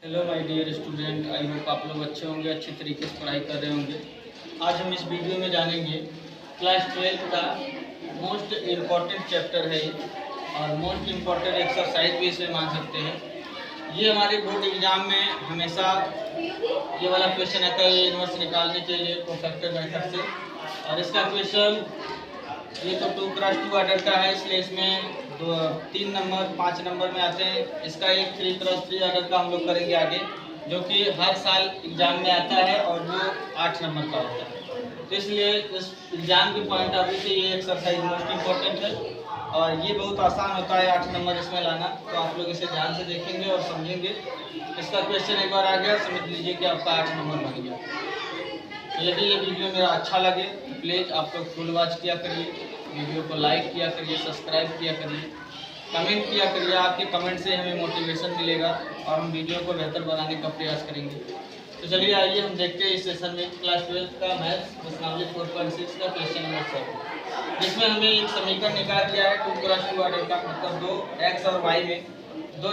Hello my dear student, I hope आप लोग अच्छे होंगे, अच्छे तरीके से पढ़ाई कर रहे होंगे। आज हम इस वीडियो में जानेंगे क्लास 12 का मोस्ट इम्पॉर्टेंट चैप्टर है ये, और मोस्ट इम्पॉर्टेंट एक्सरसाइज भी इसे मान सकते हैं। ये हमारे बोर्ड एग्जाम में हमेशा ये वाला क्वेश्चन आता है, ये इनवर्स निकालने के लिए कोफैक्टर मेथड से। और इसका क्वेश्चन ये तो 2x2 ऑर्डर का है, इसलिए इसमें 3 नंबर 5 नंबर में आते हैं। इसका एक 3x3 ऑर्डर का हम लोग करेंगे आगे, जो कि हर साल एग्जाम में आता है और वो 8 नंबर का होता है। तो इसलिए इस एग्जाम के पॉइंट ऑफ व्यू से ये एक्सरसाइज मोस्ट इम्पोर्टेंट है और ये बहुत आसान होता है 8 नंबर इसमें लाना। तो आप लोग इसे ध्यान से देखेंगे और समझेंगे। इसका क्वेश्चन एक बार आ गया, समझ लीजिए कि आपका 8 नंबर बन गया। यदि ये वीडियो मेरा अच्छा लगे तो प्लीज़ आप लोग फुल वॉच किया करिए, वीडियो को लाइक किया करिए, सब्सक्राइब किया करिए, कमेंट किया करिए। आपके कमेंट से हमें मोटिवेशन मिलेगा और हम वीडियो को बेहतर बनाने का प्रयास करेंगे। तो चलिए आइए हम देखते हैं इस सेशन में क्लास 12 का मैथ्स प्रश्नावली 4.6 का क्वेश्चन नंबर 7, जिसमें हमें एक समीकरण निकाल दिया है 2x2 ऑर्डर का, मतलब 2 x और y में दो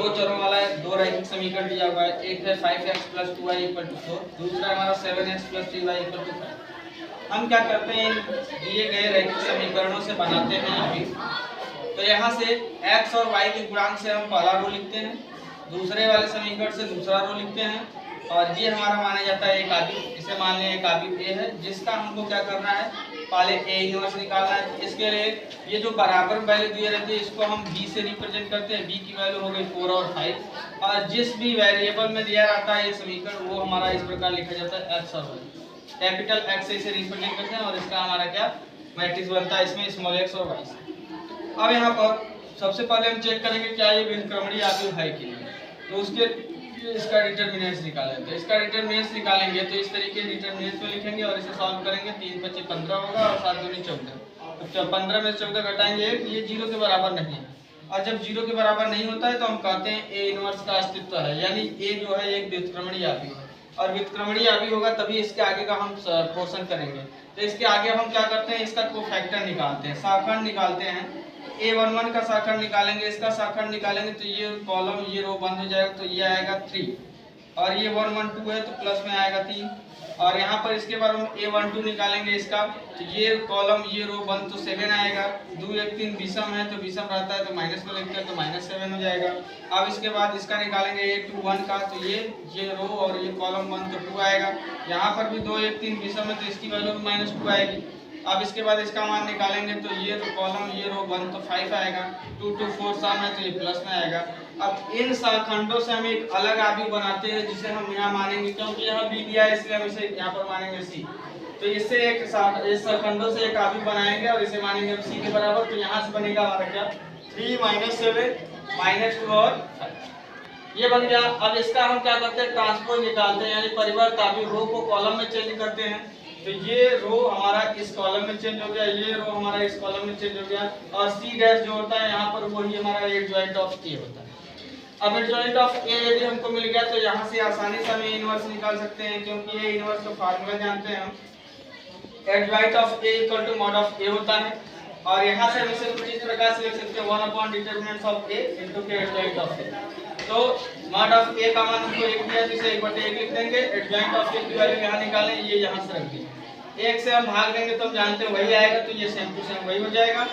चरों वाला 2 रैखिक समीकरण दिया हुआ है। एक है 5x + 2y = 4, दूसरा हमारा 7x + 3y = 5। हम क्या करते हैं, दिए गए रैखिक समीकरणों से बनाते हैं अभी। तो यहाँ से x और y के गुणांक से हम पहला रो लिखते हैं, दूसरे वाले समीकरण से दूसरा रो लिखते हैं, और ये हमारा माना जाता है एक आदि। इसे मान लें एक आदि ए है, जिसका हमको क्या करना है, पहले ए इनवर्स निकालना है। इसके लिए ये जो बराबर वैल्यू दिए रहते हैं इसको हम b से रिप्रेजेंट करते हैं। b की वैल्यू हो गई 4 और 5, और जिस भी वेरिएबल में दिया रहता है ये समीकरण वो हमारा इस प्रकार लिखा जाता है x और y। कैपिटल X से इसे रिप्रेजेंट करते हैं और इसका हमारा क्या मैट्रिक्स बनता है इसमें स्मॉल x और y से। अब यहाँ पर सबसे पहले हम चेक करेंगे क्या ये व्युत्क्रमणीय आव्यूह है कि नहीं। तो उसके इसका डिटरमिनेंट्स निकालें। तो इसका डिटरमिनेंट्स निकालेंगे तो इस तरीके डिटरमिनेंट्स में लिखेंगे और इसे सॉल्व करेंगे। 3 × 5 = 15 होगा और 7 × 2 = 14। तो 15 में से 14 घटाएंगे, ये 0 के बराबर नहीं है। और जब 0 के बराबर नहीं होता है तो हम कहते हैं ए इनवर्स का अस्तित्व है, यानी ए जो है एक व्युत्क्रमणीय आव्यूह है। और व्युत्क्रमणीय आव्यूह होगा तभी इसके आगे का हम पोर्शन करेंगे। तो इसके आगे हम क्या करते हैं, इसका कोफैक्टर निकालते हैं, शाखंड निकालते हैं। A11 का शाखंड निकालेंगे, इसका शाखंड निकालेंगे तो ये कॉलम ये रो बंद हो जाएगा, तो ये आएगा 3, और ये 1 1 2 है तो प्लस में आएगा 3। और यहाँ पर इसके बाद हम A12 निकालेंगे इसका, तो ये कॉलम ये रो बंद तो 7 आएगा। 2 1 3 विषम है तो विषम रहता है तो माइनस में लिखते हैं तो -7 हो जाएगा। अब इसके बाद इसका निकालेंगे A21 का, तो ये रो और ये कॉलम बंद तो 2 आएगा। यहाँ पर भी 2 1 3 विषम है तो इसकी वैल्यू -2 आएगी। अब इसके बाद इसका मान निकालेंगे तो ये तो कॉलम ये रो 1 तो 5 आएगा। 2 2 4 सम है तो ये प्लस में आएगा। अब इन शाखंडों से हम एक अलग आव्यूह बनाते हैं जिसे हम यहाँ मानेंगे, क्योंकि यहाँ बी दिया है इसलिए हम इसे यहाँ पर मानेंगे सी। तो इससे इस शाखंडों से एक आव्यूह बनाएंगे और इसे मानेंगे हम सी के बराबर। तो यहाँ से बनेगा हमारा क्या 3 - 7 -2 और 5, ये बन गया। अब इसका हम क्या करते हैं, ट्रांसपोज निकालते हैं, यानी परिवर्त आव्यूह। रो को कॉलम में चेंज करते हैं, तो ये रो हमारा इस कॉलम में चेंज हो गया, ये रो हमारा इस कॉलम में चेंज हो गया, और सी डैश जो होता है यहाँ पर वही हमारा एडजॉइंट ऑफ ए होता है। अब एडजॉइंट ऑफ ए यदि हमको मिल गया तो यहाँ से आसानी से हम ए इनवर्स निकाल सकते हैं, क्योंकि ए इनवर्स का फार्मूला जानते हैं हम। Adjoint of A = mod of A होता है, और यहाँ से हम इसे कुछ इस प्रकार से लिख सकते हैं 1/डिटरमिनेंट ऑफ ए * एडजॉइंट ऑफ ए। तो mod ऑफ ए का मान हमको 1 दिया, जिसे 1/1 लिख देंगे। एडजॉइंट ऑफ ए की वैल्यू यहाँ निकालें, ये यहाँ से रख देंगे। 1 से हम भाग देंगे तो हम जानते हैं वही आएगा, तो ये सेम टू सेम वही हो जाएगा।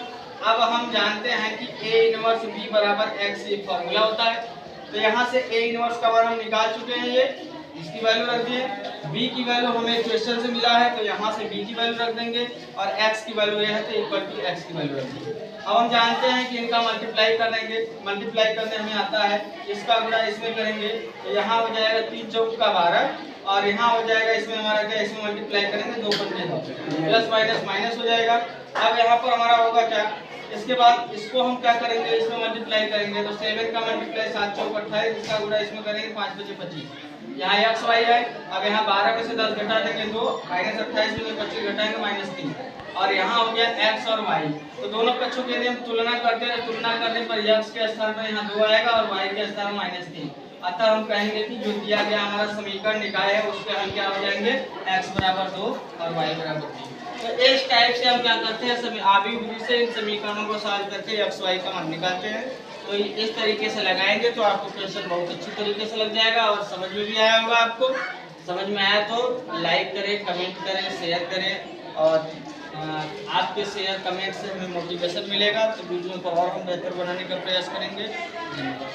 अब हम जानते हैं कि A इनवर्स B = X ये फार्मूला होता है। तो यहाँ से A इनवर्स का मान हम निकाल चुके हैं, ये इसकी वैल्यू रख दिए। B की वैल्यू हमें क्वेश्चन से मिला है तो यहाँ से B की वैल्यू रख देंगे, और X की वैल्यू ये है तो = X की वैल्यू रख देंगे। अब हम जानते हैं कि इनका मल्टीप्लाई कर देंगे, मल्टीप्लाई करने हमें आता है। इसका गुणा इसमें करेंगे तो यहाँ हो जाएगा 3 × 4 = 12, और यहाँ हो जाएगा इसमें हमारा क्या, इसमें मल्टीप्लाई करेंगे 2 × 5 प्लस माइनस माइनस हो जाएगा। अब यहाँ पर हमारा होगा क्या, इसके बाद इसको हम क्या करेंगे, इसमें मल्टीप्लाई करेंगे तो 7 का मल्टीप्लाई 7 × 4 = 28, इसका गुणा इसमें करेंगे 5 × 5 = 25। यहाँ x y है, अब यहाँ 12 में से 10 घटा देंगे 2, -28 में से 25 घटाएंगे -3, और यहाँ हो गया x और y। तो दोनों पक्षों के लिए हम तुलना करते हैं, तुलना करने पर x के स्थान पर यहाँ 2 आएगा और y के स्थान पर -3। अतः हम कहेंगे कि जो दिया गया हमारा समीकरण निकाय है उसके हम क्या हो जाएंगे, x = 2 और y = 3। तो इस टाइप से हम क्या करते हैं, सभी आव्यूह विधि से इन समीकरणों को सॉल्व करके x y का मान निकालते हैं। तो तो इस तरीके से लगाएंगे तो आपको क्वेश्चन बहुत अच्छी तरीके से लग जाएगा और समझ में भी आया होगा। आपको समझ में आया तो लाइक करें, कमेंट करें, शेयर करें और आपके शेयर कमेंट से हमें मोटिवेशन मिलेगा तो वीडियो को और हम बेहतर बनाने का प्रयास करेंगे। धन्यवाद।